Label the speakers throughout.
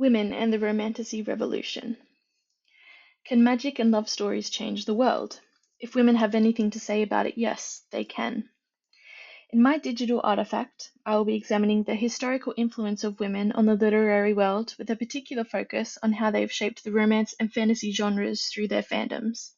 Speaker 1: Women and the Romantasy Revolution. Can magic and love stories change the world? If women have anything to say about it, yes, they can. In my digital artifact, I will be examining the historical influence of women on the literary world with a particular focus on how they have shaped the romance and fantasy genres through their fandoms.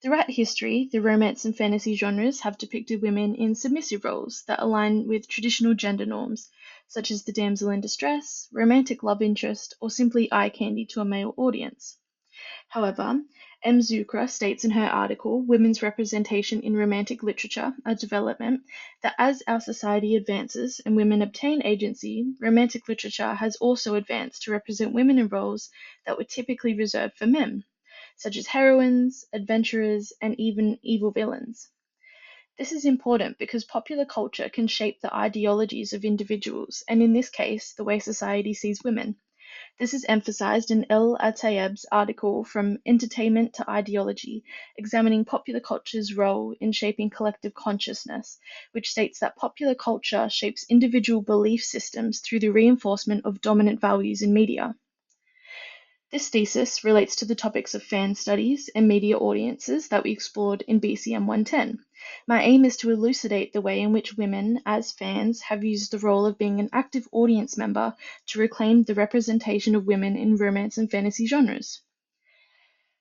Speaker 1: Throughout history, the romance and fantasy genres have depicted women in submissive roles that align with traditional gender norms, such as the damsel in distress, romantic love interest, or simply eye candy to a male audience. However, M. Zucra states in her article, Women's Representation in Romantic Literature, a Development, that as our society advances and women obtain agency, romantic literature has also advanced to represent women in roles that were typically reserved for men, such as heroines, adventurers, and even evil villains. This is important because popular culture can shape the ideologies of individuals, and in this case, the way society sees women. This is emphasized in El Atayeb's article From Entertainment to Ideology, examining popular culture's role in shaping collective consciousness, which states that popular culture shapes individual belief systems through the reinforcement of dominant values in media. This thesis relates to the topics of fan studies and media audiences that we explored in BCM110. My aim is to elucidate the way in which women, as fans, have used the role of being an active audience member to reclaim the representation of women in romance and fantasy genres.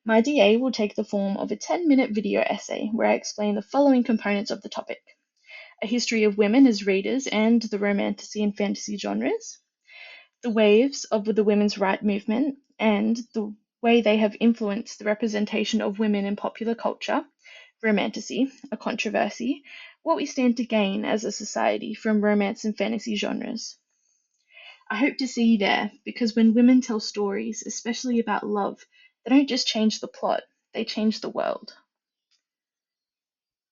Speaker 1: My DA will take the form of a 10-minute video essay where I explain the following components of the topic: a history of women as readers and the romantasy and fantasy genres, the waves of the women's rights movement, and the way they have influenced the representation of women in popular culture, romantasy, a controversy, what we stand to gain as a society from romance and fantasy genres. I hope to see you there, because when women tell stories, especially about love, they don't just change the plot, they change the world.